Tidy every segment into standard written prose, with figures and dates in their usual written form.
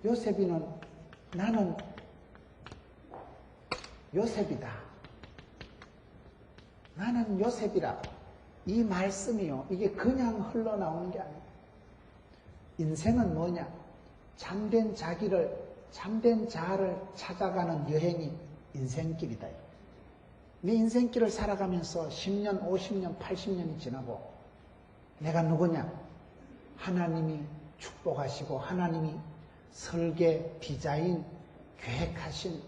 요셉이는 나는 요셉이다. 나는 요셉이라. 이 말씀이요. 이게 그냥 흘러나오는 게 아니에요. 인생은 뭐냐? 참된 자기를, 참된 자아를 찾아가는 여행이 인생길이다. 내 인생길을 살아가면서 10년, 50년, 80년이 지나고 내가 누구냐? 하나님이 축복하시고 하나님이 설계, 디자인, 계획하신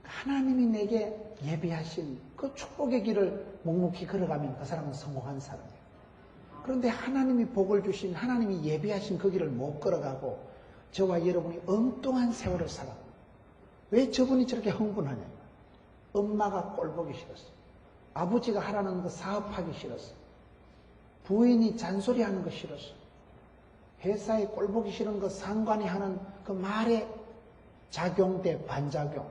하나님이 내게 예비하신 그 축복의 길을 묵묵히 걸어가면 그 사람은 성공한 사람이에요. 그런데 하나님이 복을 주신, 하나님이 예비하신 그 길을 못 걸어가고 저와 여러분이 엉뚱한 세월을 살아. 왜 저분이 저렇게 흥분하냐? 엄마가 꼴보기 싫었어. 아버지가 하라는 거 사업하기 싫었어. 부인이 잔소리하는 거 싫었어. 회사에 꼴보기 싫은 거 상관이 하는 그 말에 작용 대 반작용.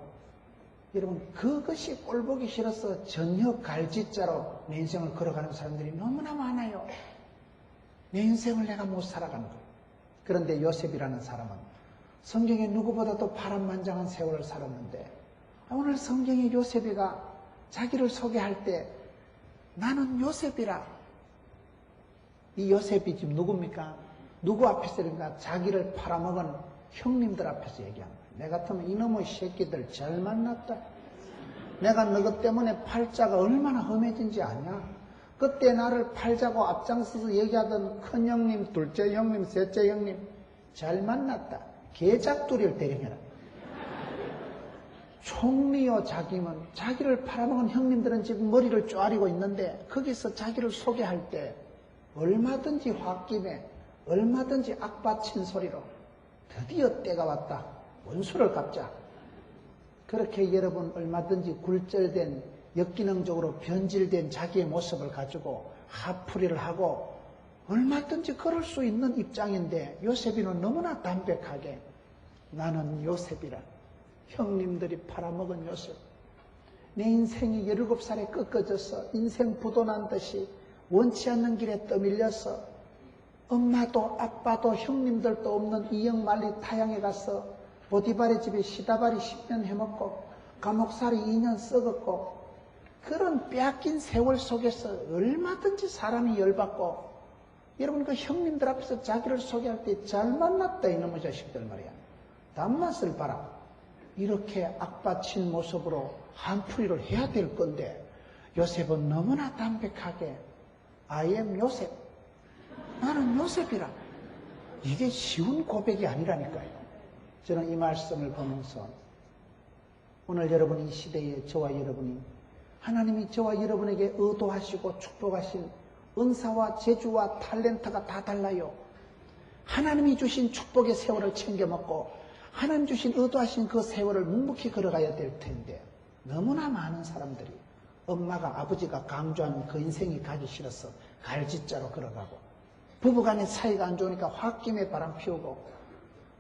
여러분, 그것이 꼴보기 싫어서 전혀 갈짓자로 내 인생을 걸어가는 사람들이 너무나 많아요. 내 인생을 내가 못 살아가는 거예요. 그런데 요셉이라는 사람은 성경에 누구보다도 파란만장한 세월을 살았는데 오늘 성경에 요셉이가 자기를 소개할 때 나는 요셉이라. 이 요셉이 지금 누굽니까? 누구 앞에서 그러니까 자기를 팔아먹은 형님들 앞에서 얘기한 거예요. 내 같으면 이놈의 새끼들 잘 만났다. 내가 너희 때문에 팔자가 얼마나 험해진지 아냐? 그때 나를 팔자고 앞장서서 얘기하던 큰 형님, 둘째 형님, 셋째 형님 잘 만났다. 개작두리를 대령해라. 총리요 자기면 자기를 팔아먹은 형님들은 지금 머리를 쪼아리고 있는데 거기서 자기를 소개할 때 얼마든지 홧김에 얼마든지 악받친 소리로 드디어 때가 왔다. 원수를 갚자. 그렇게 여러분 얼마든지 굴절된 역기능적으로 변질된 자기의 모습을 가지고 화풀이를 하고 얼마든지 그럴 수 있는 입장인데 요셉이는 너무나 담백하게 나는 요셉이라. 형님들이 팔아먹은 요셉. 내 인생이 17살에 꺾어져서 인생 부도난 듯이 원치 않는 길에 떠밀려서 엄마도 아빠도 형님들도 없는 이영만리 타향에 가서 보디발의 집에 시다발이 10년 해먹고 감옥살이 2년 썩었고 그런 빼앗긴 세월 속에서 얼마든지 사람이 열받고 여러분 그 형님들 앞에서 자기를 소개할 때 잘 만났다 이놈의 자식들 말이야. 단맛을 봐라. 이렇게 악받친 모습으로 한풀이를 해야 될 건데 요셉은 너무나 담백하게 I am 요셉. 나는 요셉이라. 이게 쉬운 고백이 아니라니까요. 저는 이 말씀을 보면서 오늘 여러분 이 시대에 저와 여러분이 하나님이 저와 여러분에게 의도하시고 축복하신 은사와 재주와 탤런트가 다 달라요. 하나님이 주신 축복의 세월을 챙겨 먹고 하나님 주신 의도하신 그 세월을 묵묵히 걸어가야 될 텐데 너무나 많은 사람들이 엄마가 아버지가 강조하는 그 인생이 가기 싫어서 갈짓자로 걸어가고 부부간의 사이가 안 좋으니까 홧김에 바람 피우고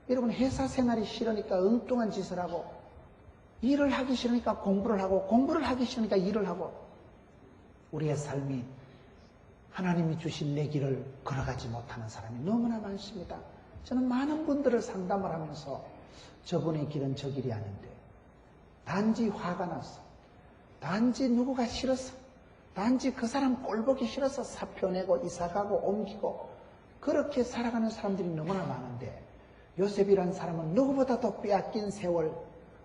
여러분 회사 생활이 싫으니까 엉뚱한 짓을 하고 일을 하기 싫으니까 공부를 하고 공부를 하기 싫으니까 일을 하고 우리의 삶이 하나님이 주신 내 길을 걸어가지 못하는 사람이 너무나 많습니다. 저는 많은 분들을 상담을 하면서 저분의 길은 저 길이 아닌데 단지 화가 났어. 단지 누구가 싫어서 단지 그 사람 꼴보기 싫어서 사표 내고 이사가고 옮기고 그렇게 살아가는 사람들이 너무나 많은데 요셉이란 사람은 누구보다도 빼앗긴 세월,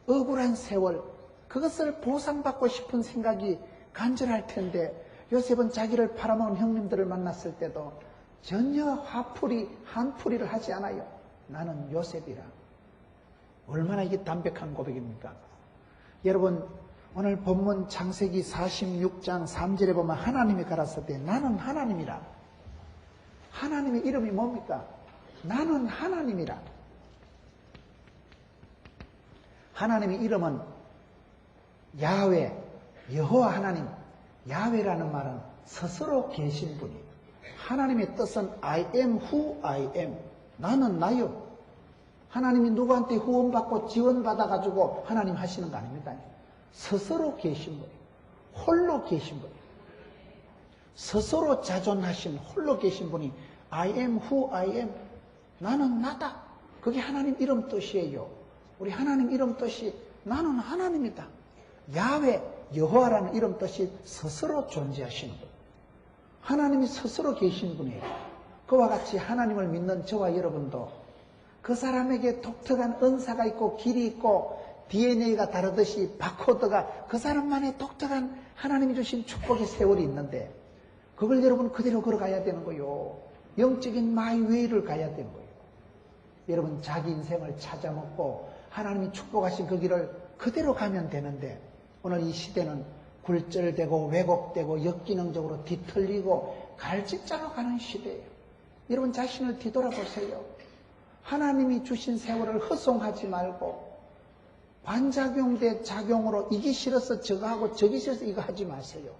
억울한 세월, 그것을 보상받고 싶은 생각이 간절할 텐데 요셉은 자기를 팔아먹은 형님들을 만났을 때도 전혀 한풀이를 하지 않아요. 나는 요셉이라. 얼마나 이게 담백한 고백입니까? 여러분 오늘 본문 창세기 46장 3절에 보면 하나님이 가라사대 나는 하나님이라. 하나님의 이름이 뭡니까? 나는 하나님이라. 하나님의 이름은 야훼, 여호와 하나님. 야훼라는 말은 스스로 계신 분이에요. 하나님의 뜻은 I am who I am. 나는 나요. 하나님이 누구한테 후원받고 지원받아가지고 하나님 하시는 거 아닙니다. 스스로 계신 분이에요. 홀로 계신 분이에요. 스스로 자존하신 홀로 계신 분이 I am who I am. 나는 나다. 그게 하나님 이름 뜻이에요. 우리 하나님 이름 뜻이 나는 하나님이다. 야훼, 여호와라는 이름 뜻이 스스로 존재하시는 분. 하나님이 스스로 계신 분이에요. 그와 같이 하나님을 믿는 저와 여러분도 그 사람에게 독특한 은사가 있고 길이 있고 DNA가 다르듯이 바코드가 그 사람만의 독특한 하나님이 주신 축복의 세월이 있는데 그걸 여러분 그대로 걸어가야 되는 거요. 영적인 마이웨이를 가야 되는 거예요. 여러분 자기 인생을 찾아먹고 하나님이 축복하신 그 길을 그대로 가면 되는데 오늘 이 시대는 굴절되고 왜곡되고 역기능적으로 뒤틀리고 갈짓자로 가는 시대예요. 여러분 자신을 뒤돌아보세요. 하나님이 주신 세월을 허송하지 말고 반작용 대 작용으로 이게 싫어서 저거 하고 저기 싫어서 이거 하지 마세요.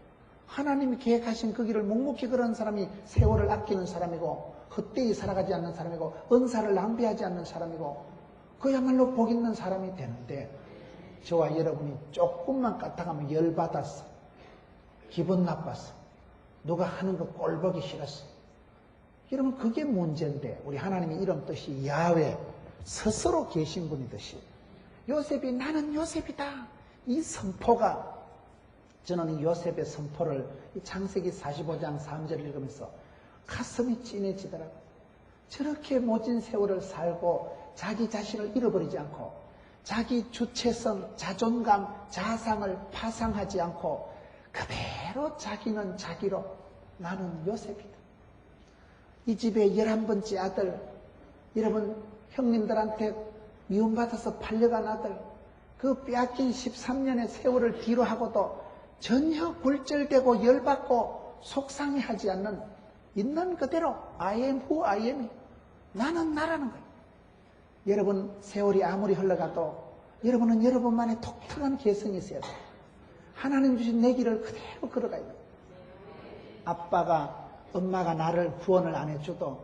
하나님이 계획하신 그 길을 묵묵히 걸은 사람이 세월을 아끼는 사람이고 헛되이 살아가지 않는 사람이고 은사를 낭비하지 않는 사람이고 그야말로 복 있는 사람이 되는데 저와 여러분이 조금만 까딱하면 열받았어. 기분 나빴어. 누가 하는 거 꼴보기 싫었어. 여러분 그게 문제인데 우리 하나님이 이런 뜻이 야훼 스스로 계신 분이듯이 요셉이 나는 요셉이다. 이 선포가 저는 이 요셉의 선포를 이 창세기 45장 3절을 읽으면서 가슴이 찐해지더라고요. 저렇게 모진 세월을 살고 자기 자신을 잃어버리지 않고 자기 주체성, 자존감, 자상을 파상하지 않고 그대로 자기는 자기로 나는 요셉이다. 이 집의 11번째 아들, 여러분 형님들한테 미움받아서 팔려간 아들, 그 빼앗긴 13년의 세월을 뒤로 하고도 전혀 굴절되고 열받고 속상해하지 않는 있는 그대로 I am who I am. 나는 나라는 거예요. 여러분 세월이 아무리 흘러가도 여러분은 여러분만의 독특한 개성이 있어야 돼요. 하나님 주신 내 길을 그대로 걸어가야 돼요. 아빠가 엄마가 나를 구원을 안 해줘도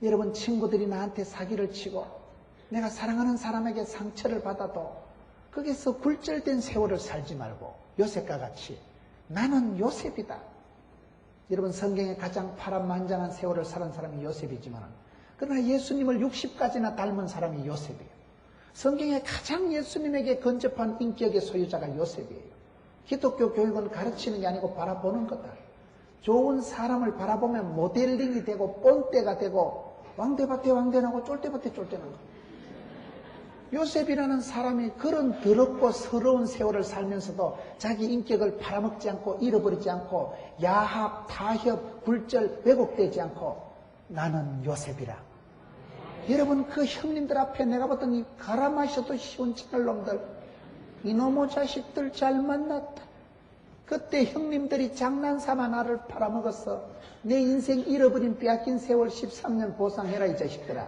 여러분 친구들이 나한테 사기를 치고 내가 사랑하는 사람에게 상처를 받아도 거기서 굴절된 세월을 살지 말고 요셉과 같이 나는 요셉이다. 여러분 성경에 가장 파란만장한 세월을 살은 사람이 요셉이지만 그러나 예수님을 60까지나 닮은 사람이 요셉이에요. 성경에 가장 예수님에게 근접한 인격의 소유자가 요셉이에요. 기독교 교육은 가르치는 게 아니고 바라보는 거다. 좋은 사람을 바라보면 모델링이 되고 본때가 되고 왕대밭에 왕대나고 쫄대밭에 쫄대는 거예요. 요셉이라는 사람이 그런 더럽고 서러운 세월을 살면서도 자기 인격을 팔아먹지 않고 잃어버리지 않고 야합, 타협, 굴절, 왜곡되지 않고 나는 요셉이라. 여러분 그 형님들 앞에 내가 봤던 이 갈아 마셔도 쉬운 차널놈들 이놈의 자식들 잘 만났다. 그때 형님들이 장난삼아 나를 팔아먹었어. 내 인생 잃어버린 빼앗긴 세월 13년 보상해라 이 자식들아.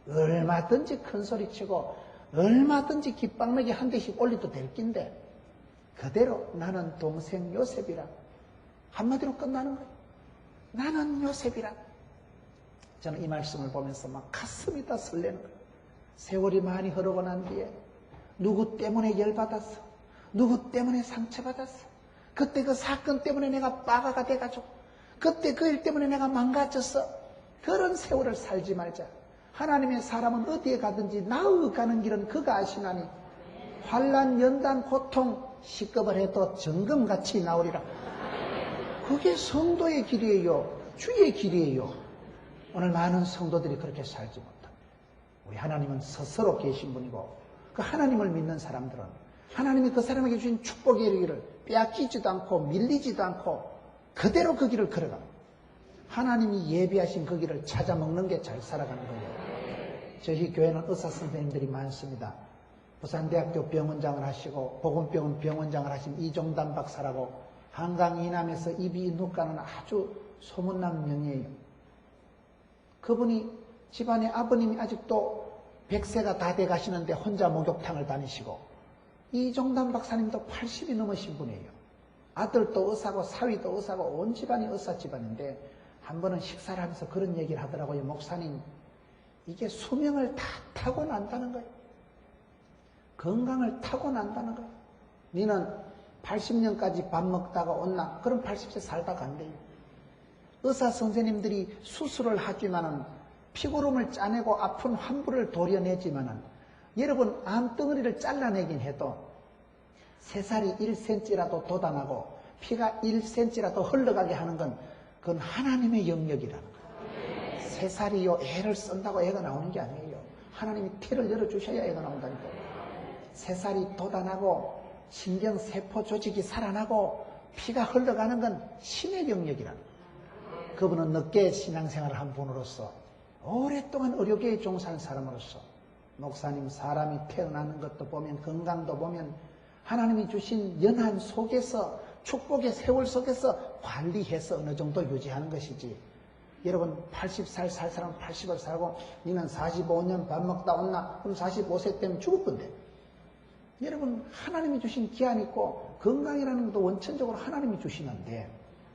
얼마든지 큰 소리치고 얼마든지 깃방맥이 한 대씩 올려도 될 낀데 그대로 나는 동생 요셉이라. 한마디로 끝나는 거예요. 나는 요셉이라. 저는 이 말씀을 보면서 막 가슴이 다 설레는 거예요. 세월이 많이 흐르고 난 뒤에 누구 때문에 열받았어. 누구 때문에 상처받았어. 그때 그 사건 때문에 내가 빠가가 돼가지고 그때 그 일 때문에 내가 망가졌어. 그런 세월을 살지 말자. 하나님의 사람은 어디에 가든지 나아가는 길은 그가 아시나니 환난, 연단, 고통, 시급을 해도 정금같이 나오리라. 그게 성도의 길이에요. 주의 길이에요. 오늘 많은 성도들이 그렇게 살지 못합니다. 우리 하나님은 스스로 계신 분이고 그 하나님을 믿는 사람들은 하나님이 그 사람에게 주신 축복의 길을 빼앗기지도 않고 밀리지도 않고 그대로 그 길을 걸어갑니다. 하나님이 예비하신 그 길을 찾아 먹는 게 잘 살아가는 거예요. 저희 교회는 의사 선생님들이 많습니다. 부산대학교 병원장을 하시고 보건병원 병원장을 하신 이종단 박사라고 한강 이남에서 이비인후과는 아주 소문난 명의예요. 그분이 집안에 아버님이 아직도 100세가 다 돼 가시는데 혼자 목욕탕을 다니시고 이종단 박사님도 80이 넘으신 분이에요. 아들도 의사고 사위도 의사고 온 집안이 의사 집안인데 한 번은 식사를 하면서 그런 얘기를 하더라고요. 목사님, 이게 수명을 다 타고난다는 거예요. 건강을 타고난다는 거예요. 니는 80년까지 밥 먹다가 온나? 그럼 80세 살다 간대요. 의사 선생님들이 수술을 하지만은 피고름을 짜내고 아픈 환부를 도려내지만은 여러분 암덩어리를 잘라내긴 해도 새살이 1cm라도 돋아나고 피가 1cm라도 흘러가게 하는 건 그건 하나님의 영역이라는 거예요. 새살이요 애를 쓴다고 애가 나오는 게 아니에요. 하나님이 태를 열어주셔야 애가 나온다니까요. 새살이 돋아나고 신경세포 조직이 살아나고 피가 흘러가는 건 신의 영역이라는 거예요. 그분은 늦게 신앙생활을 한 분으로서 오랫동안 의료계에 종사한 사람으로서 목사님 사람이 태어나는 것도 보면 건강도 보면 하나님이 주신 연한 속에서 축복의 세월 속에서 관리해서 어느 정도 유지하는 것이지. 여러분 80살 살 사람은 80을 살고 니는 45년 밥 먹다 왔나? 그럼 45세 때면 죽을 건데. 여러분 하나님이 주신 기한 있고 건강이라는 것도 원천적으로 하나님이 주시는데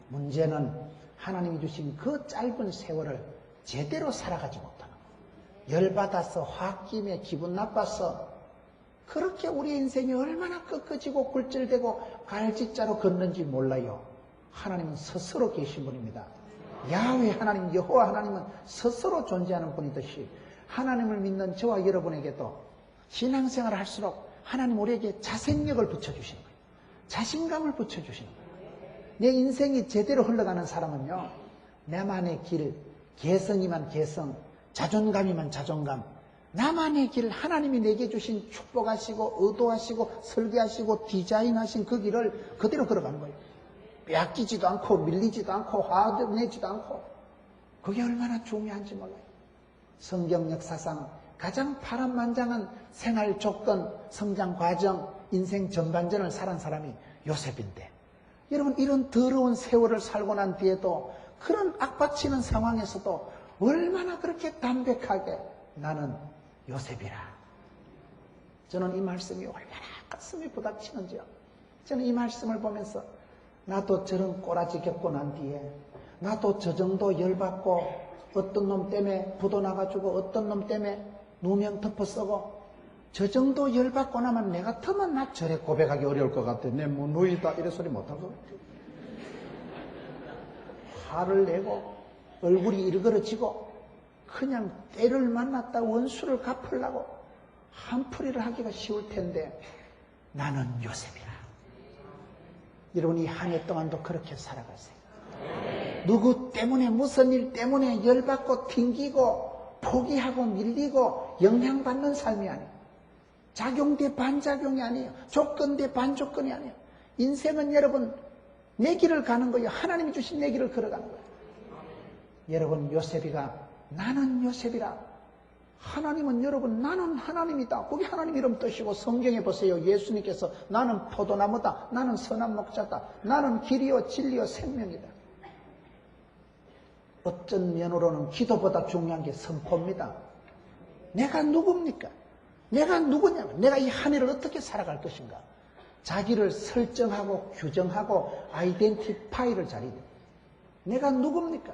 문제는 하나님이 주신 그 짧은 세월을 제대로 살아가지 못하는 거예요. 열받아서 홧김에 기분 나빠서 그렇게 우리 인생이 얼마나 꺾어지고 굴절되고 갈짓자로 걷는지 몰라요. 하나님은 스스로 계신 분입니다. 야훼 하나님, 여호와 하나님은 스스로 존재하는 분이듯이 하나님을 믿는 저와 여러분에게도 신앙생활을 할수록 하나님 우리에게 자생력을 붙여주시는 거예요. 자신감을 붙여주시는 거예요. 내 인생이 제대로 흘러가는 사람은요. 나만의 길, 개성이만 개성, 자존감이만 자존감, 나만의 길, 하나님이 내게 주신 축복하시고 의도하시고 설계하시고 디자인하신 그 길을 그대로 걸어가는 거예요. 빼앗기지도 않고 밀리지도 않고 화내지도 않고. 그게 얼마나 중요한지 몰라요. 성경 역사상 가장 파란만장한 생활 조건, 성장 과정, 인생 전반전을 살은 사람이 요셉인데 여러분 이런 더러운 세월을 살고 난 뒤에도 그런 악받치는 상황에서도 얼마나 그렇게 담백하게 나는 요셉이라. 저는 이 말씀이 얼마나 가슴이 부닥치는지요. 저는 이 말씀을 보면서 나도 저런 꼬라지 겪고 난 뒤에 나도 저 정도 열받고 어떤 놈 때문에 부도 나가지고 어떤 놈 때문에 누명 덮어 쓰고 저 정도 열받고 나면 내 같으면 나 저래 고백하기 어려울 것 같아. 내 뭐 누이다 이래 소리 못하고 화를 내고 얼굴이 일그러지고 그냥 때를 만났다 원수를 갚으려고 한풀이를 하기가 쉬울 텐데 나는 요셉이라. 여러분 이 한 해 동안도 그렇게 살아가세요. 누구 때문에 무슨 일 때문에 열받고 튕기고 포기하고 밀리고 영향받는 삶이 아니에요. 작용 대 반작용이 아니에요. 조건 대 반조건이 아니에요. 인생은 여러분 내 길을 가는 거예요. 하나님이 주신 내 길을 걸어가는 거예요. 여러분 요셉이가 나는 요셉이라. 하나님은 여러분 나는 하나님이다. 거기 하나님 이름 뜨시고 성경에 보세요. 예수님께서 나는 포도나무다. 나는 선한 목자다. 나는 길이요 진리요 생명이다. 어쩐 면으로는 기도보다 중요한 게 선포입니다. 내가 누굽니까? 내가 누구냐면 내가 이 한 해를 어떻게 살아갈 것인가. 자기를 설정하고 규정하고 아이덴티파이를 잘해야 돼요. 내가 누굽니까?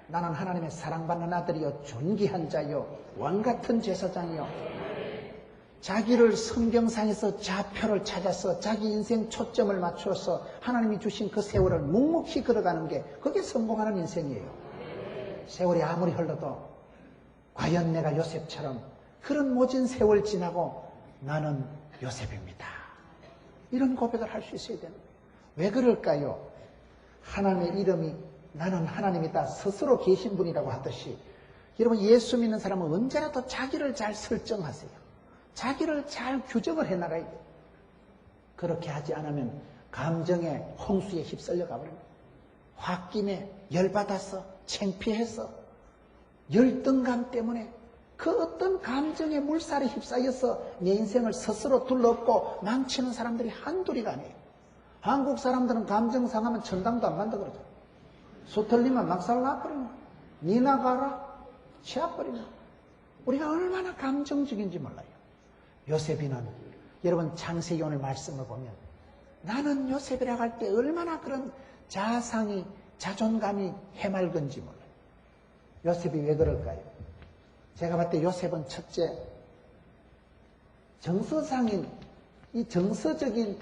나는 하나님의 사랑받는 아들이요 존귀한 자요 왕같은 제사장이요. 자기를 성경상에서 좌표를 찾아서 자기 인생 초점을 맞춰서 하나님이 주신 그 세월을 묵묵히 걸어가는 게 그게 성공하는 인생이에요. 세월이 아무리 흘러도 과연 내가 요셉처럼 그런 모진 세월 지나고 나는 요셉입니다. 이런 고백을 할 수 있어야 되는 거예요. 왜 그럴까요? 하나님의 이름이 나는 하나님이다 스스로 계신 분이라고 하듯이 여러분 예수 믿는 사람은 언제라도 자기를 잘 설정하세요. 자기를 잘 규정을 해나가야 돼요. 그렇게 하지 않으면 감정의 홍수에 휩쓸려 가버립니다. 홧김에 열받아서 창피해서 열등감 때문에 그 어떤 감정의 물살에 휩싸여서 내 인생을 스스로 둘러엎고 망치는 사람들이 한둘이가 아니에요. 한국 사람들은 감정 상하면 천당도 안 간다 그러죠. 수틀리면 막살 나버리면 니나 가라 치아버리면 우리가 얼마나 감정적인지 몰라요. 요셉이는 여러분 창세기 오늘 말씀을 보면 나는 요셉이라고 할 때 얼마나 그런 자상이 자존감이 해맑은지 몰라요. 요셉이 왜 그럴까요? 제가 봤을 때 요셉은 첫째 정서상인 이 정서적인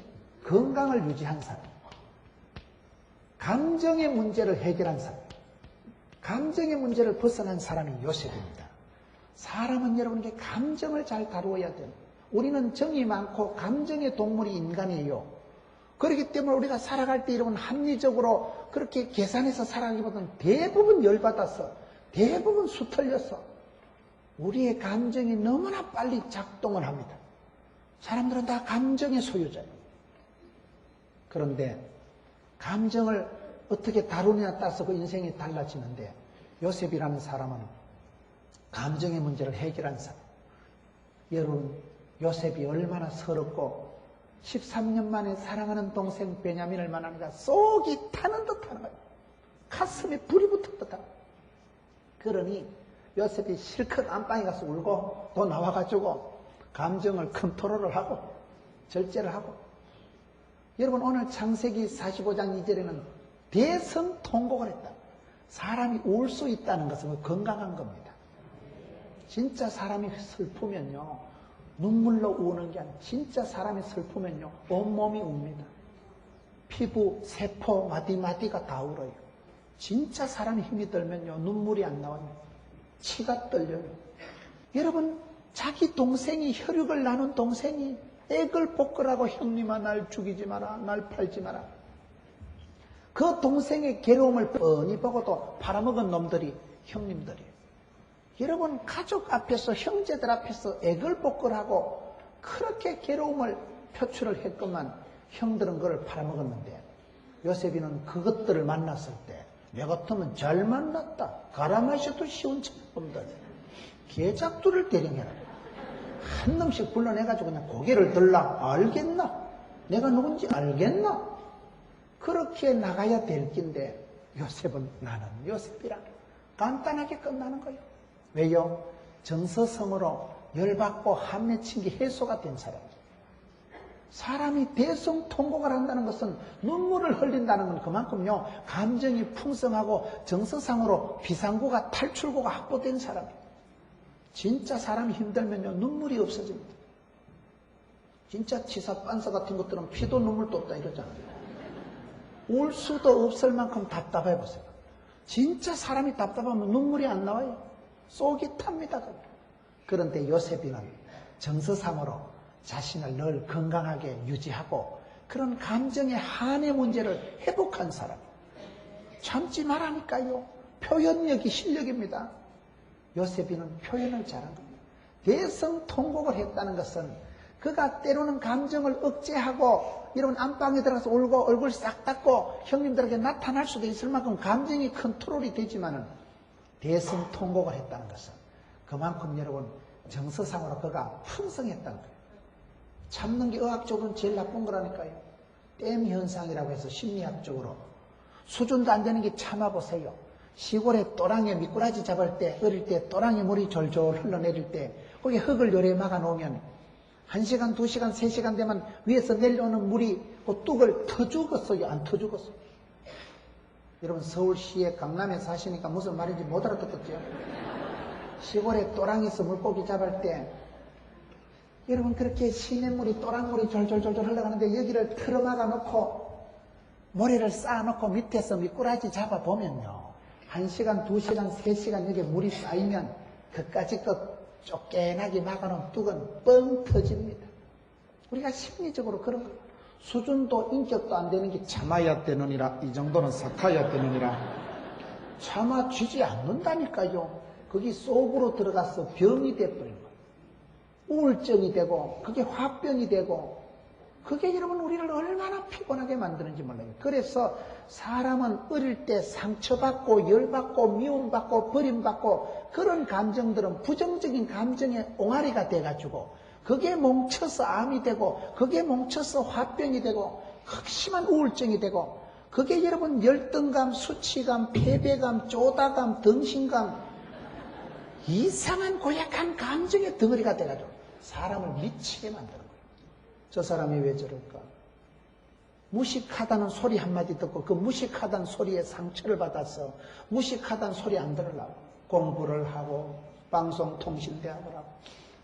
건강을 유지한 사람, 감정의 문제를 해결한 사람, 감정의 문제를 벗어난 사람이 요셉입니다. 사람은 여러분께 감정을 잘 다루어야 돼요. 우리는 정이 많고 감정의 동물이 인간이에요. 그렇기 때문에 우리가 살아갈 때 여러분 합리적으로 그렇게 계산해서 살아가기보다는 대부분 열받아서 대부분 수틀려서 우리의 감정이 너무나 빨리 작동을 합니다. 사람들은 다 감정의 소유자예요. 그런데 감정을 어떻게 다루느냐에 따라서 그 인생이 달라지는데 요셉이라는 사람은 감정의 문제를 해결한 사람. 여러분 요셉이 얼마나 서럽고 13년 만에 사랑하는 동생 베냐민을 만나니까 속이 타는 듯하는 거예요. 가슴에 불이 붙은 듯하고. 그러니 요셉이 실컷 안방에 가서 울고 또 나와가지고 감정을 컨트롤을 하고 절제를 하고. 여러분 오늘 창세기 45장 2절에는 대성통곡을 했다. 사람이 울 수 있다는 것은 건강한 겁니다. 진짜 사람이 슬프면요 눈물로 우는 게 아니라 진짜 사람이 슬프면요 온몸이 웁니다. 피부, 세포, 마디마디가 다 울어요. 진짜 사람이 힘이 들면요 눈물이 안 나와요. 치가 떨려요. 여러분 자기 동생이 혈육을 나눈 동생이 애걸 볶으라고 형님아 날 죽이지 마라 날 팔지 마라. 그 동생의 괴로움을 뻔히 보고도 팔아먹은 놈들이 형님들이에요. 여러분 가족 앞에서 형제들 앞에서 애걸 볶으라고 그렇게 괴로움을 표출을 했건만 형들은 그걸 팔아먹었는데 요셉이는 그것들을 만났을 때 내 같으면 잘 만났다. 가라 마셔도 쉬운 놈들. 개작두를 대령해라. 한 놈씩 불러내가지고 그냥 고개를 들라. 알겠나? 내가 누군지 알겠나? 그렇게 나가야 될 긴데 요셉은 나는 요셉이라 간단하게 끝나는 거예요. 왜요? 정서성으로 열받고 한맺힌 게 해소가 된 사람이에요. 사람이 대성통곡을 한다는 것은 눈물을 흘린다는 건 그만큼요 감정이 풍성하고 정서상으로 비상구가 탈출구가 확보된 사람이에요. 진짜 사람이 힘들면요 눈물이 없어집니다. 진짜 치사 빤사 같은 것들은 피도 눈물도 없다 이러잖아요. 울 수도 없을 만큼 답답해 보세요. 진짜 사람이 답답하면 눈물이 안 나와요. 속이 탑니다. 그런데 요셉이는 정서상으로 자신을 늘 건강하게 유지하고 그런 감정의 한의 문제를 회복한 사람. 참지 말라니까요. 표현력이 실력입니다. 요셉이는 표현을 잘한 겁니다. 대성통곡을 했다는 것은 그가 때로는 감정을 억제하고 이런 안방에 들어가서 울고 얼굴 싹 닦고 형님들에게 나타날 수도 있을 만큼 감정이 컨트롤이 되지만은 대성통곡을 했다는 것은 그만큼 여러분 정서상으로 그가 풍성했다는 거예요. 참는 게 의학적으로는 제일 나쁜 거라니까요. 댐 현상이라고 해서 심리학적으로 수준도 안 되는 게 참아보세요. 시골에 또랑에 미꾸라지 잡을 때 어릴 때 또랑에 물이 졸졸 흘러내릴 때 거기 흙을 요래 막아놓으면 1시간, 2시간, 3시간 되면 위에서 내려오는 물이 그 뚝을 터죽었어요? 안 터죽었어요? 여러분 서울시에 강남에 사시니까 무슨 말인지 못 알아듣겠죠? 시골에 또랑에서 물고기 잡을 때 여러분 그렇게 시냇물이 또랑물이 졸졸졸졸 흘러가는데 여기를 틀어막아 놓고 모래를 쌓아놓고 밑에서 미꾸라지 잡아보면요 1시간, 2시간, 3시간 여기 물이 쌓이면 그까짓 것 쫓겨나게 막아놓은 뚝은 뻥 터집니다. 우리가 심리적으로 그런 거 수준도 인격도 안 되는 게 참아야 되느니라 이 정도는 삭아야 되느니라 참아쥐지 않는다니까요. 거기 속으로 들어가서 병이 돼버린 거예요. 우울증이 되고 그게 화병이 되고 그게 여러분 우리를 얼마나 피곤하게 만드는지 몰라요. 그래서 사람은 어릴 때 상처받고 열받고 미움받고 버림받고 그런 감정들은 부정적인 감정의 옹알이가 돼가지고 그게 뭉쳐서 암이 되고 그게 뭉쳐서 화병이 되고 극심한 우울증이 되고 그게 여러분 열등감, 수치감, 패배감, 쪼다감, 등신감 이상한 고약한 감정의 덩어리가 돼가지고 사람을 미치게 만드는 거예요. 저 사람이 왜 저럴까? 무식하다는 소리 한마디 듣고 그 무식하다는 소리에 상처를 받아서 무식하다는 소리 안 들으려고 공부를 하고 방송통신대학을 하고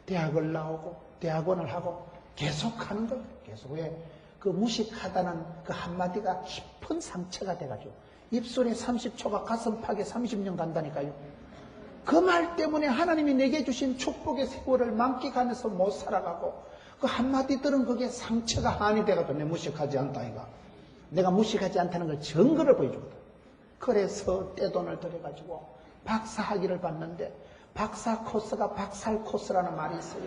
대학을 나오고 대학원을 하고 계속 하는 거예요. 계속 왜? 그 무식하다는 그 한마디가 깊은 상처가 돼가지고 입술에 30초가 가슴팍에 30년 간다니까요. 그 말 때문에 하나님이 내게 주신 축복의 세월을 만끽하면서 못 살아가고 그 한마디 들은 그게 상처가 한이 돼가지고 내 무식하지 않다 이가. 내가 무식하지 않다는 걸 증거를 보여주거든. 그래서 떼돈을 들여가지고 박사학위를 받는데 박사 코스가 박살 코스라는 말이 있어요.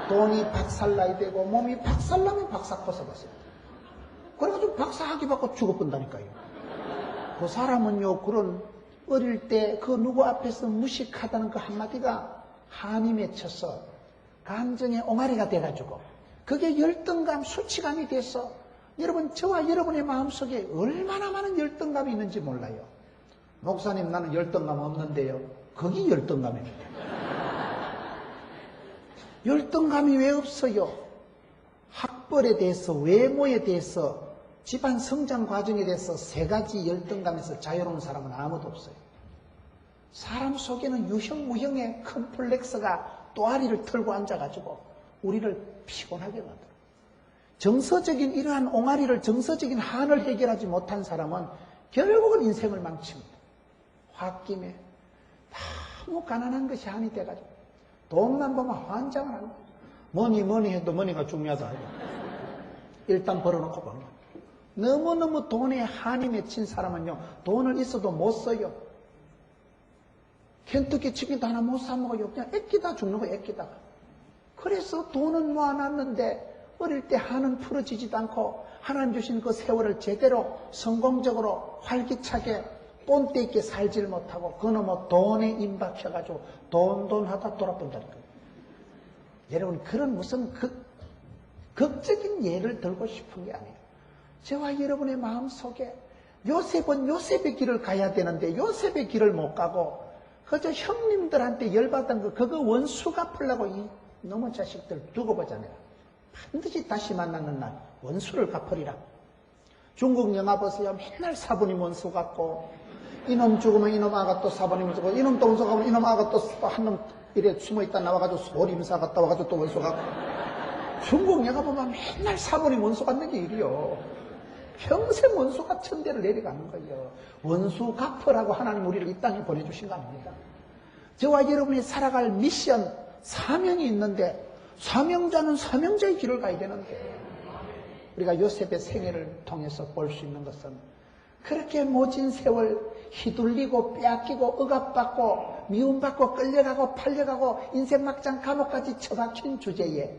돈이 박살나야 되고 몸이 박살나면 박사 코스 받습니다. 그래가지고 박사학위 받고 죽어본다니까요. 그 사람은요, 그런 어릴 때 그 누구 앞에서 무식하다는 그 한마디가 한이 맺혀서 감정의 옹알이가 돼가지고 그게 열등감, 수치감이 돼서 여러분, 저와 여러분의 마음속에 얼마나 많은 열등감이 있는지 몰라요. 목사님, 나는 열등감 없는데요. 거기 열등감입니다. 열등감이 왜 없어요? 학벌에 대해서, 외모에 대해서, 집안 성장 과정에 대해서 세 가지 열등감에서 자유로운 사람은 아무도 없어요. 사람 속에는 유형 무형의 컴플렉스가 또아리를 털고 앉아가지고 우리를 피곤하게 만들어요. 정서적인 이러한 옹알이를, 정서적인 한을 해결하지 못한 사람은 결국은 인생을 망칩니다. 홧김에 너무 가난한 것이 한이 돼가지고 돈만 보면 환장을 하는 거예요. 뭐니 해도 머니가 중요하다. 일단 벌어놓고 보면 너무너무 돈에 한이 맺힌 사람은요, 돈을 있어도 못 써요. 켄터키 치킨도 하나 못 사 먹어요. 그냥 애끼다 죽는 거예요, 애끼다가. 그래서 돈은 모아놨는데 어릴 때 한은 풀어지지도 않고 하나님 주신 그 세월을 제대로 성공적으로 활기차게 본때 있게 살지를 못하고 그놈의 돈에 임박혀가지고 돈 하다 돌아본다는 거예요. 여러분, 그런 무슨 극적인 예를 들고 싶은 게 아니에요. 저와 여러분의 마음속에 요셉은 요셉의 길을 가야 되는데 요셉의 길을 못 가고 그저 형님들한테 열받은 거 그거 원수 갚으려고 이 놈의 자식들 두고 보잖아요. 반드시 다시 만나는 날 원수를 갚으리라. 중국 영화 보세요. 맨날 사부님 원수 갚고 이놈 죽으면 이놈 아가 또 사부님 원수 갚고 이놈 또 원수 갚으면 이놈 아가 또 한 놈 이래 숨어있다 나와가지고 소림사 갔다 와가지고 또 원수 갚고. 중국 영화 보면 맨날 사부님 원수 갚는 게 일이요. 평생 원수가 천대를 내려가는 거예요. 원수 갚으라고 하나님 우리를 이 땅에 보내주신 거 아닙니까? 저와 여러분이 살아갈 미션, 사명이 있는데 사명자는 사명자의 길을 가야 되는데 우리가 요셉의 생애를 통해서 볼 수 있는 것은 그렇게 모진 세월 휘둘리고 빼앗기고 억압받고 미움받고 끌려가고 팔려가고 인생 막장 감옥까지 처박힌 주제에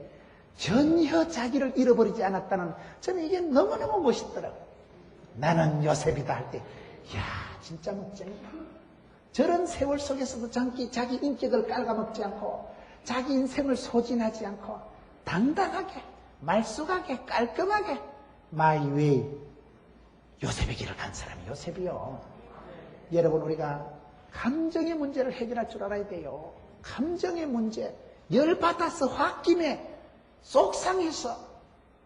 전혀 자기를 잃어버리지 않았다는, 저는 이게 너무너무 멋있더라고요. 나는 요셉이다 할 때, 이야, 진짜 멋쟁이다. 저런 세월 속에서도 자기 인격을 깔아먹지 않고 자기 인생을 소진하지 않고 당당하게, 말쑥하게, 깔끔하게 My way, 요셉의 길을 간 사람이 요셉이요. 여러분, 우리가 감정의 문제를 해결할 줄 알아야 돼요. 감정의 문제, 열받아서 홧김에 속상해서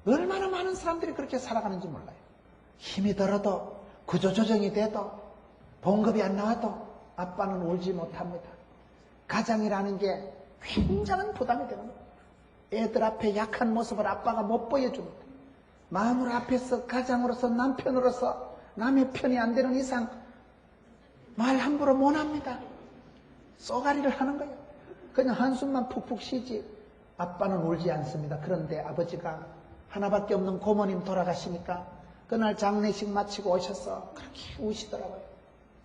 얼마나 많은 사람들이 그렇게 살아가는지 몰라요. 힘이 들어도 구조조정이 돼도 봉급이 안 나와도 아빠는 울지 못합니다. 가장이라는 게 굉장한 부담이 되는 거예요. 애들 앞에 약한 모습을 아빠가 못 보여줍니다. 마음으로 앞에서 가장으로서 남편으로서 남의 편이 안 되는 이상 말 함부로 못 합니다. 쏘가리를 하는 거예요. 그냥 한숨만 푹푹 쉬지. 아빠는 울지 않습니다. 그런데 아버지가 하나밖에 없는 고모님 돌아가시니까 그날 장례식 마치고 오셔서 그렇게 우시더라고요.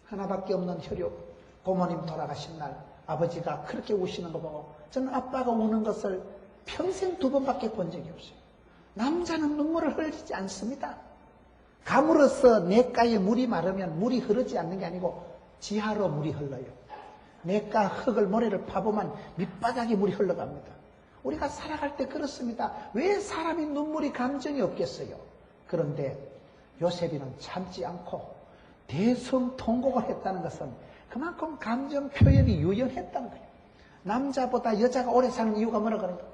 하나밖에 없는 혈육 고모님 돌아가신 날 아버지가 그렇게 우시는 거 보고 저는 아빠가 우는 것을 평생 2번밖에 본 적이 없어요. 남자는 눈물을 흘리지 않습니다. 가물어서 냇가에 물이 마르면 물이 흐르지 않는 게 아니고 지하로 물이 흘러요. 냇가 흙을 모래를 파보면 밑바닥에 물이 흘러갑니다. 우리가 살아갈 때 그렇습니다. 왜 사람이 눈물이 감정이 없겠어요? 그런데 요셉이는 참지 않고 대성통곡을 했다는 것은 그만큼 감정 표현이 유연했다는 거예요. 남자보다 여자가 오래 사는 이유가 뭐라 그러는가?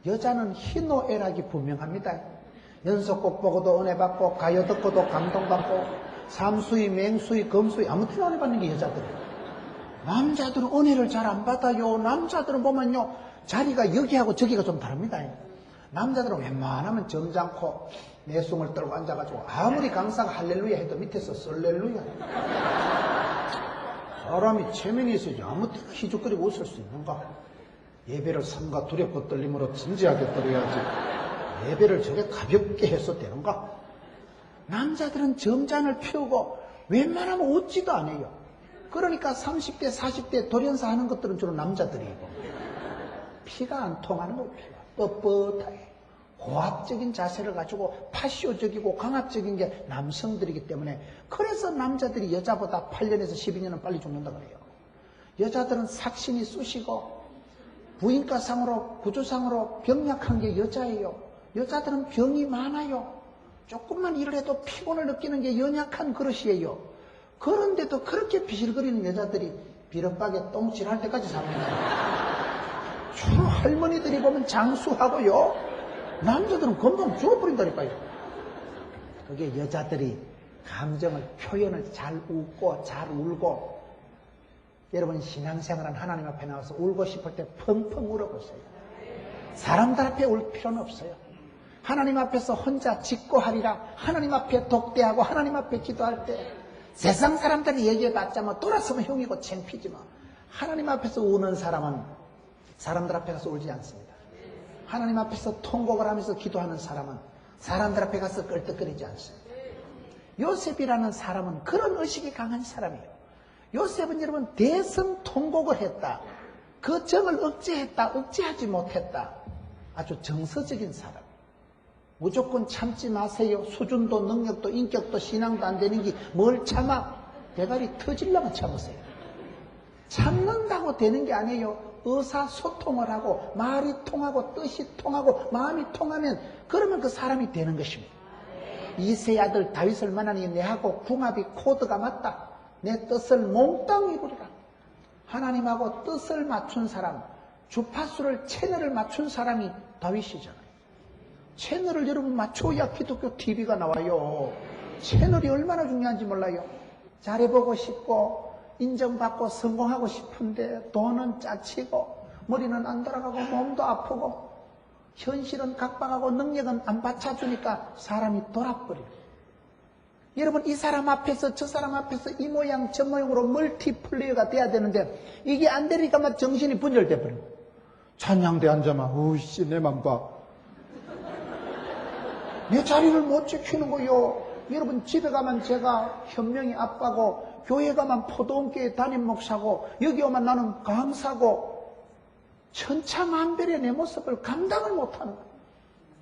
여자는 희노애락이 분명합니다. 연속곡 보고도 은혜 받고 가요 듣고도 감동받고 삼수이 맹수이 검수이 아무 때나 은혜 받는 게 여자들이에요. 남자들은 은혜를 잘 안 받아요. 남자들은 보면요 자리가 여기하고 저기가 좀 다릅니다. 남자들은 웬만하면 점잖고 내숭을 떨고 앉아가지고 아무리 강사가 할렐루야 해도 밑에서 썰렐루야. 사람이 체면이 있어야지 아무 때나 희죽거리고 웃을 수 있는가? 예배를 삼가 두렵고 떨림으로 진지하게 드려야지. 예배를 저래 가볍게 해서 되는가? 남자들은 점잔을 피우고 웬만하면 웃지도 않아요. 그러니까 30대, 40대 돌연사 하는 것들은 주로 남자들이고 피가 안 통하는 거예요. 피가 뻣뻣하게 고압적인 자세를 가지고 파쇼적이고 강압적인 게 남성들이기 때문에 그래서 남자들이 여자보다 8년에서 12년은 빨리 죽는다 그래요. 여자들은 삭신이 쑤시고 부인과상으로 구조상으로 병약한 게 여자예요. 여자들은 병이 많아요. 조금만 일을 해도 피곤을 느끼는 게 연약한 그릇이에요. 그런데도 그렇게 비실거리는 여자들이 비런박에 똥칠할 때까지 삽니다. 주로 할머니들이 보면 장수하고요. 남자들은 금방 죽어버린다니까요. 그게 여자들이 감정을 표현을 잘 웃고 잘 울고 여러분 신앙생활은 하나님 앞에 나와서 울고 싶을 때 펑펑 울어보세요. 사람들 앞에 울 필요는 없어요. 하나님 앞에서 혼자 직고하리라 하나님 앞에 독대하고 하나님 앞에 기도할 때 세상 사람들이 얘기해봤자 뭐 돌아서면 형이고 창피지 뭐. 하나님 앞에서 우는 사람은 사람들 앞에 가서 울지 않습니다. 하나님 앞에서 통곡을 하면서 기도하는 사람은 사람들 앞에 가서 끌떡거리지 않습니다. 요셉이라는 사람은 그런 의식이 강한 사람이에요. 요셉은 여러분 대성 통곡을 했다. 그 정을 억제했다. 억제하지 못했다. 아주 정서적인 사람. 무조건 참지 마세요. 수준도 능력도 인격도 신앙도 안 되는 게 뭘 참아. 대가리 터질라면 참으세요. 참는다고 되는 게 아니에요. 의사소통을 하고 말이 통하고 뜻이 통하고 마음이 통하면 그러면 그 사람이 되는 것입니다. 이세의 아들 다윗을 만나니 내하고 궁합이 코드가 맞다. 내 뜻을 몽땅 이루리라. 하나님하고 뜻을 맞춘 사람, 주파수를 채널을 맞춘 사람이 다윗이잖아요. 채널을 여러분 맞춰야 기독교 TV가 나와요. 채널이 얼마나 중요한지 몰라요. 잘해보고 싶고 인정받고 성공하고 싶은데 돈은 짜치고 머리는 안 돌아가고 몸도 아프고 현실은 각박하고 능력은 안 받쳐주니까 사람이 돌아버려요. 여러분 이 사람 앞에서 저 사람 앞에서 이 모양 저 모양으로 멀티플레이어가 돼야 되는데 이게 안 되니까 막 정신이 분열돼 버려요. 찬양대 앉아만 으이씨 내만 봐. 내 자리를 못 지키는 거요. 여러분 집에 가면 제가 현명히 아빠고 교회 가면 포도원교회 담임 목사고 여기 오면 나는 강사고 천차만별의 내 모습을 감당을 못하는 거예요.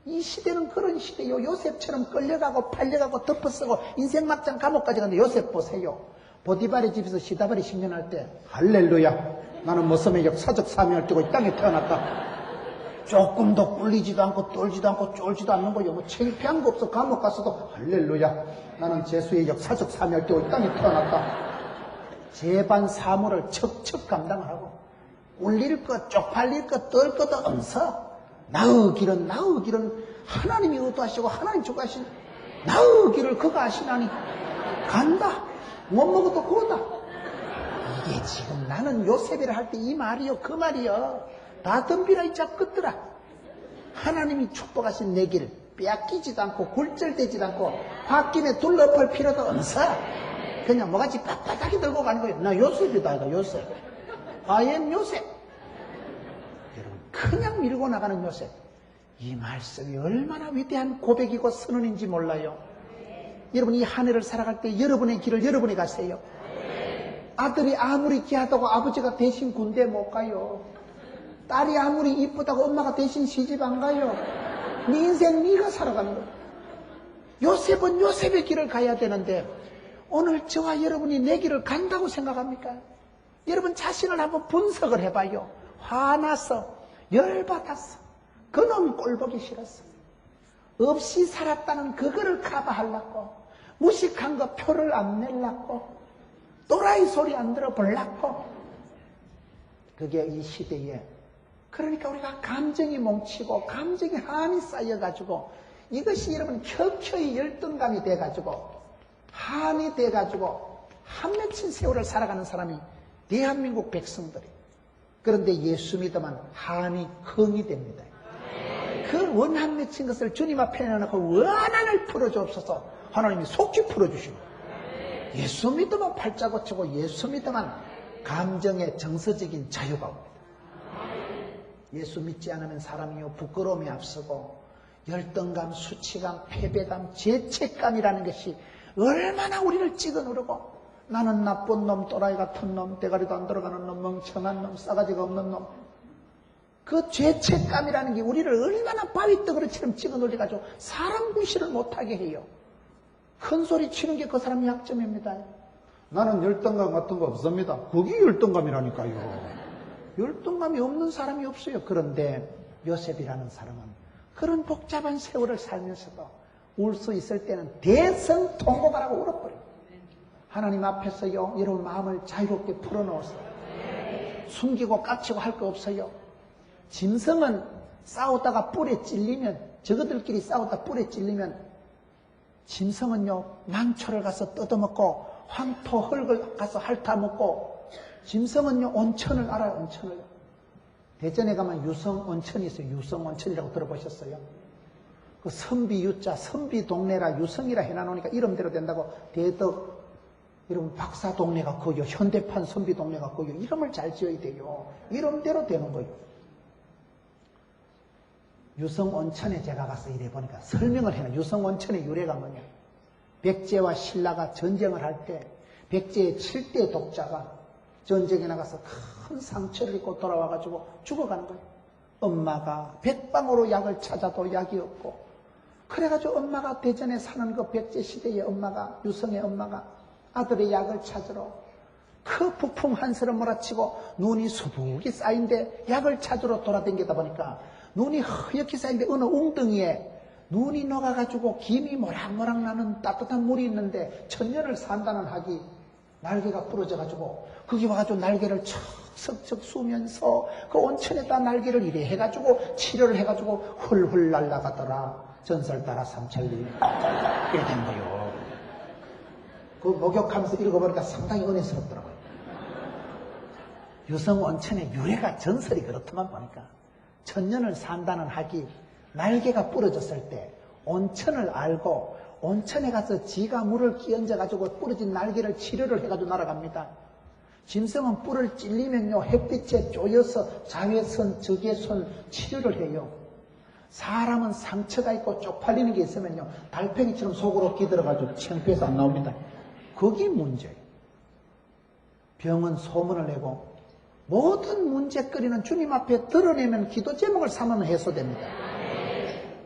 이 시대는 그런 시대요. 요셉처럼 끌려가고 팔려가고 덮어쓰고 인생 막장 감옥까지 갔는데 요셉 보세요. 보디발의 집에서 시다발이 10년 할 때 할렐루야 나는 모섬의 역사적 사명을 띠고 이 땅에 태어났다. 조금도 꿀리지도 않고 떨지도 않고 쫄지도 않는 거예요. 뭐 창피한 거 없어. 감옥 가서도 할렐루야 나는 제수의 역사적 사명을 띠고 이 땅에 태어났다. 제반 사물을 척척 감당을 하고 울릴 것 쪽팔릴 것 떨 것도 없어. 나의 길은 하나님이 의도하시고 하나님 주관하신 나의 길을 그가 아시나니 간다. 못 먹어도 구원다. 이게 지금 나는 요셉이라 할 때 이 말이요 그 말이요. 다 덤비라 이 잡것들아. 하나님이 축복하신 내 길 빼앗기지도 않고 굴절되지도 않고 홧김에 둘러볼 필요도 없어. 그냥 뭐같이 빳빳하게 들고 가는 거예요. 나 요셉이다 이거 요셉. I am 요셉. 여러분 그냥 밀고 나가는 요셉. 이 말씀이 얼마나 위대한 고백이고 선언인지 몰라요. 여러분 이 한 해를 살아갈 때 여러분의 길을 여러분이 가세요. 아들이 아무리 귀하다고 아버지가 대신 군대 못 가요. 딸이 아무리 이쁘다고 엄마가 대신 시집 안 가요. 네 인생 네가 살아가는 거예요. 요셉은 요셉의 길을 가야 되는데 오늘 저와 여러분이 내 길을 간다고 생각합니까? 여러분 자신을 한번 분석을 해봐요. 화나서 열받았어. 그놈 꼴보기 싫었어. 없이 살았다는 그거를 커버하려고 무식한 거 표를 안 내려고 또라이 소리 안 들어보려고. 그게 이 시대에 그러니까 우리가 감정이 뭉치고 감정이 한이 쌓여가지고 이것이 여러분 켜켜이 열등감이 돼가지고 한이 돼가지고 한 맺힌 세월을 살아가는 사람이 대한민국 백성들이. 그런데 예수 믿으면 한이 흥이 됩니다. 그 원한 맺힌 것을 주님 앞에 내놓고 원한을 풀어주옵소서. 하나님이 속히 풀어주시고 예수 믿으면 팔자 고치고 예수 믿으면 감정의 정서적인 자유가 옵니다. 예수 믿지 않으면 사람이요 부끄러움이 앞서고 열등감, 수치감, 패배감, 죄책감이라는 것이 얼마나 우리를 찍어 누르고 나는 나쁜 놈, 또라이 같은 놈, 대가리도 안 들어가는 놈, 멍청한 놈, 싸가지가 없는 놈. 그 죄책감이라는 게 우리를 얼마나 바위떡으로처럼 찍어 눌려가지고 사람 구실을 못하게 해요. 큰 소리 치는 게 그 사람 약점입니다. 나는 열등감 같은 거 없습니다. 그게 열등감이라니까요. 열등감이 없는 사람이 없어요. 그런데 요셉이라는 사람은 그런 복잡한 세월을 살면서도 울 수 있을 때는 대성통곡하라고 울어버려요. 하나님 앞에서요, 여러분 마음을 자유롭게 풀어놓으세요. 숨기고 깝치고 할 거 없어요. 짐승은 싸우다가 뿔에 찔리면, 저것들끼리 싸우다 뿔에 찔리면 짐승은요 망초를 가서 뜯어먹고 황토 흙을 가서 핥아먹고, 짐승은요 온천을 알아요. 온천을. 대전에 가면 유성 온천이 있어요. 유성 온천이라고 들어보셨어요? 그 선비 유자, 선비 동네라 유성이라 해놔놓으니까 이름대로 된다고. 대덕 여러분 박사 동네가 거기요, 현대판 선비 동네가 거기요. 이름을 잘 지어야 돼요. 이름대로 되는 거예요. 유성 온천에 제가 가서 일해 보니까 설명을 해놔. 유성 온천의 유래가 뭐냐? 백제와 신라가 전쟁을 할 때 백제의 7대 독자가 전쟁에 나가서 큰 상처를 입고 돌아와가지고 죽어가는 거예요. 엄마가 백방으로 약을 찾아도 약이 없고, 그래가지고 엄마가 대전에 사는 그 백제 시대의 엄마가, 유성의 엄마가 아들의 약을 찾으러 그 북풍 한스를 몰아치고 눈이 수북이 쌓인데 약을 찾으러 돌아다니다 보니까 눈이 허옇게 쌓인데 어느 웅덩이에 눈이 녹아가지고 김이 모락모락 나는 따뜻한 물이 있는데 천년을 산다는 학이 날개가 부러져가지고 거기 와가지고 날개를 척척 쑤면서 그 온천에다 날개를 이래 해가지고 치료를 해가지고 훌훌 날아가더라. 전설 따라 삼천리. 이렇게 된 거요. 그 목욕하면서 읽어보니까 상당히 은혜스럽더라고요. 유성 온천의 유래가 전설이 그렇더만 보니까 천년을 산다는 학이 날개가 부러졌을 때 온천을 알고 온천에 가서 지가 물을 끼얹어가지고 부러진 날개를 치료를 해가지고 날아갑니다. 짐승은 뿔을 찔리면요 햇빛에 쪼여서 자외선, 적외선 치료를 해요. 사람은 상처가 있고 쪽팔리는 게 있으면요 달팽이처럼 속으로 끼들어가지고 창피해서 안 나옵니다. 그게 문제예요. 병은 소문을 내고 모든 문제거리는 주님 앞에 드러내면 기도 제목을 삼으면 해소됩니다.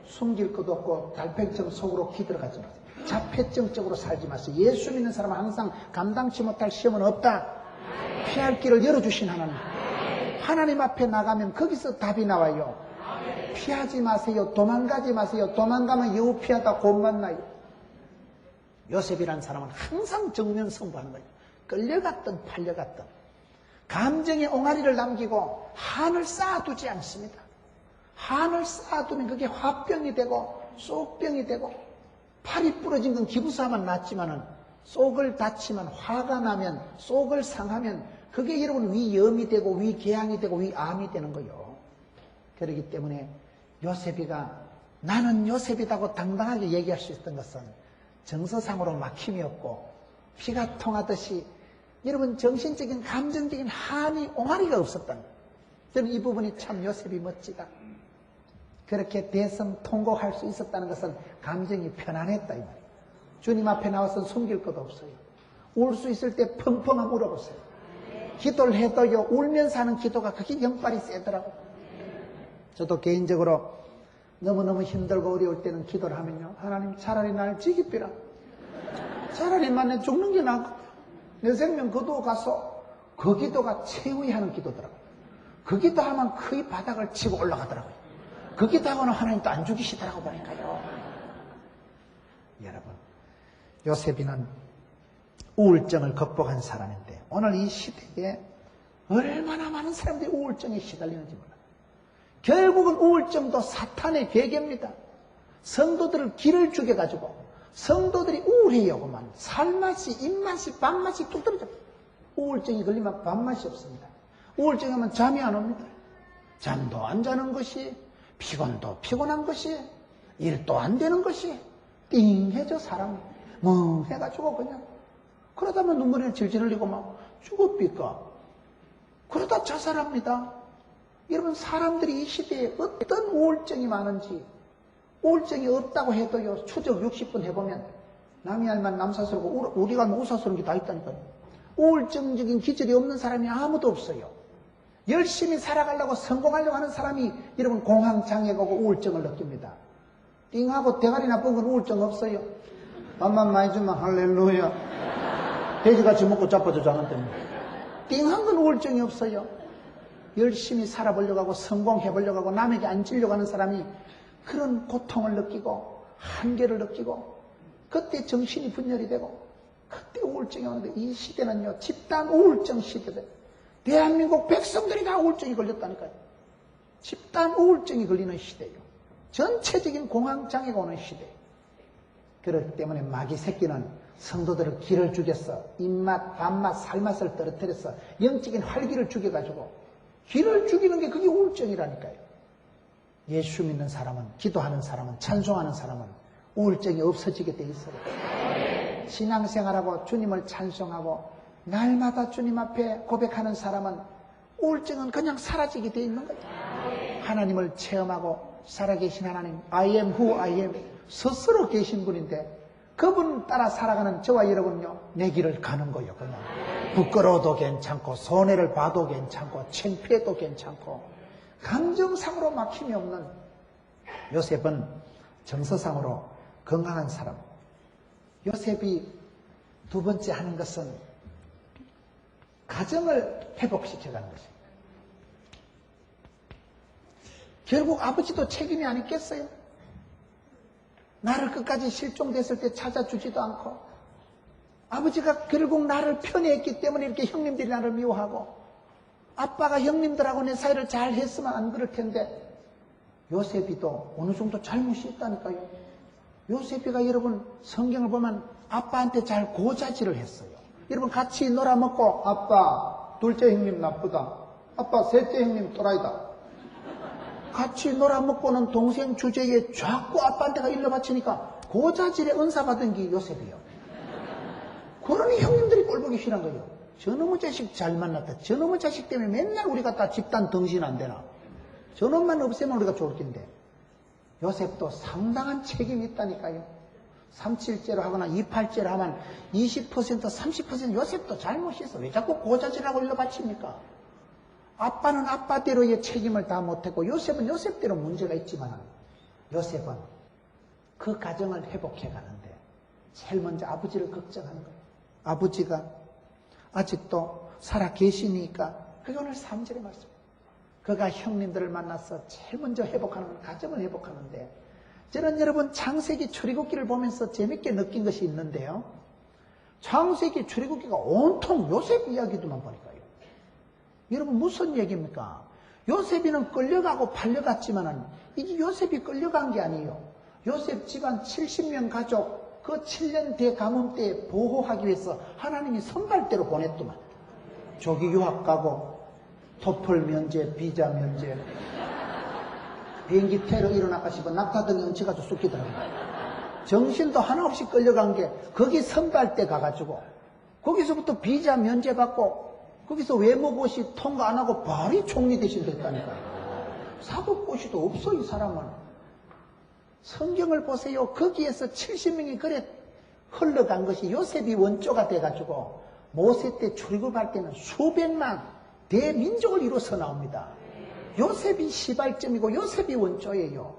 숨길 것도 없고 달팽이처럼 속으로 기들어가지 마세요. 자폐증적으로 살지 마세요. 예수 믿는 사람은 항상 감당치 못할 시험은 없다. 피할 길을 열어주신 하나님. 하나님 앞에 나가면 거기서 답이 나와요. 피하지 마세요. 도망가지 마세요. 도망가면 여우 피하다 곧 만나요. 요셉이라는 사람은 항상 정면 승부하는 거예요. 끌려갔든 팔려갔든 감정의 옹알이를 남기고 한을 쌓아두지 않습니다. 한을 쌓아두면 그게 화병이 되고 쏙병이 되고, 팔이 부러진 건 기부사만 낫지만은 쏙을 다치면, 화가 나면, 쏙을 상하면 그게 여러분 위염이 되고 위궤양이 되고 위암이 되는 거예요. 그렇기 때문에 요셉이가 나는 요셉이라고 당당하게 얘기할 수 있었던 것은 정서상으로 막힘이 없고 피가 통하듯이 여러분 정신적인 감정적인 한이 옹알이가 없었던 거예요. 저는 이 부분이 참 요셉이 멋지다. 그렇게 대성통곡할 수 있었다는 것은 감정이 편안했다 이 말이에요. 주님 앞에 나와서 숨길 것도 없어요. 울 수 있을 때 펑펑 울어보세요. 기도를 해도요 울면서 하는 기도가 그게 영빨이 세더라고요. 저도 개인적으로 너무너무 힘들고 어려울 때는 기도를 하면요, 하나님 차라리 날 지기비라. 차라리 만에 죽는 게 나아. 내 생명 거두어 가서. 그 기도가 최후에 하는 기도더라고요. 그 기도하면 거의 바닥을 치고 올라가더라고요. 그 기도하고는 하나님 또 안 죽이시더라고 보니까요. 여러분, 요셉이는 우울증을 극복한 사람인데 오늘 이 시대에 얼마나 많은 사람들이 우울증에 시달리는지 몰라요. 결국은 우울증도 사탄의 계계입니다. 성도들을 기를 죽여가지고 성도들이 우울해요. 그만 살맛이, 입맛이, 밥맛이 뚝 떨어져. 우울증이 걸리면 밥맛이 없습니다. 우울증이 오면 잠이 안 옵니다. 잠도 안 자는 것이, 피곤도 피곤한 것이, 일도 안 되는 것이, 띵해져 사람이. 멍해가지고 그냥. 그러다 보면 눈물이 질질 흘리고 막 죽읍니까? 그러다 자살합니다. 여러분, 사람들이 이 시대에 어떤 우울증이 많은지, 우울증이 없다고 해도요, 추적 60분 해보면 남이 알만 남사스럽고 우리가 알면 우사스러운 게 다 있다니까요. 우울증적인 기질이 없는 사람이 아무도 없어요. 열심히 살아가려고 성공하려고 하는 사람이 여러분 공황장애가 오고 우울증을 느낍니다. 띵하고 대가리나 뻥은 우울증 없어요. 밥만 많이 주면 할렐루야. 돼지같이 먹고 자빠져 자는데 띵한 건 우울증이 없어요. 열심히 살아보려고 하고 성공해보려고 하고 남에게 안 지려고 하는 사람이 그런 고통을 느끼고 한계를 느끼고 그때 정신이 분열이 되고 그때 우울증이 오는데, 이 시대는요 집단 우울증 시대다. 대한민국 백성들이 다 우울증이 걸렸다니까요. 집단 우울증이 걸리는 시대예요. 전체적인 공황장애가 오는 시대예요. 그렇기 때문에 마귀 새끼는 성도들을 기를 죽였어. 입맛, 밥맛, 살맛을 떨어뜨려서 영적인 활기를 죽여가지고 기를 죽이는 게 그게 우울증이라니까요. 예수 믿는 사람은, 기도하는 사람은, 찬송하는 사람은 우울증이 없어지게 돼 있어요. 신앙생활하고 주님을 찬송하고 날마다 주님 앞에 고백하는 사람은 우울증은 그냥 사라지게 돼 있는 거예요. 하나님을 체험하고 살아계신 하나님, I am who I am, 스스로 계신 분인데 그분 따라 살아가는 저와 여러분요, 내 길을 가는 거예요. 그냥 부끄러워도 괜찮고 손해를 봐도 괜찮고 창피해도 괜찮고 감정상으로 막힘이 없는 요셉은 정서상으로 건강한 사람. 요셉이 두 번째 하는 것은 가정을 회복시켜가는 것입니다. 결국 아버지도 책임이 아니겠어요? 나를 끝까지 실종됐을 때 찾아주지도 않고 아버지가 결국 나를 편애했기 때문에 이렇게 형님들이 나를 미워하고 아빠가 형님들하고 내 사이를 잘 했으면 안 그럴 텐데 요셉이도 어느 정도 잘못이 있다니까요. 요셉이가 여러분 성경을 보면 아빠한테 잘 고자질을 했어요. 여러분 같이 놀아먹고 아빠 둘째 형님 나쁘다. 아빠 셋째 형님 또라이다. 같이 놀아먹고는 동생 주제에 자꾸 아빠한테가 일러 바치니까 고자질에 은사받은 게 요셉이에요. 그러니 형님들이 꼴보기 싫은 거예요. 저놈의 자식 잘 만났다. 저놈의 자식 때문에 맨날 우리가 다 집단 덩신 안 되나. 저놈만 없애면 우리가 좋을 텐데. 요셉도 상당한 책임이 있다니까요. 3.7제로 하거나 2.8제로 하면 20% 30% 요셉도 잘못이 있어. 왜 자꾸 고자질하고 일러 바칩니까? 아빠는 아빠대로의 책임을 다 못했고 요셉은 요셉대로 문제가 있지만 요셉은 그 가정을 회복해 가는데 제일 먼저 아버지를 걱정하는 거예요. 아버지가 아직도 살아 계시니까 그게 오늘 3절의 말씀. 그가 형님들을 만나서 제일 먼저 회복하는 건 가정을 회복하는데 저는 여러분 창세기 출애굽기를 보면서 재밌게 느낀 것이 있는데요. 창세기 출애굽기가 온통 요셉 이야기도만 보니까요. 여러분 무슨 얘기입니까? 요셉이는 끌려가고 팔려갔지만은 이게 요셉이 끌려간 게 아니에요. 요셉 집안 70명 가족 그 7년 대가뭄 때 보호하기 위해서 하나님이 선발대로 보냈더만. 조기 유학 가고 토플 면제, 비자 면제, 비행기 테러 일어날까 싶어 낙타등에 얹혀가지고 쑥기더라고요. 정신도 하나 없이 끌려간 게 거기 선발대 가가지고 거기서부터 비자 면제 받고 거기서 외무고시 통과 안 하고 바로 총리 대신 됐다니까요. 사법고시도 없어 이 사람은. 성경을 보세요. 거기에서 70명이 그래 흘러간 것이 요셉이 원조가 돼가지고 모세 때 출애굽할 때는 수백만 대민족을 이루어서 나옵니다. 요셉이 시발점이고 요셉이 원조예요.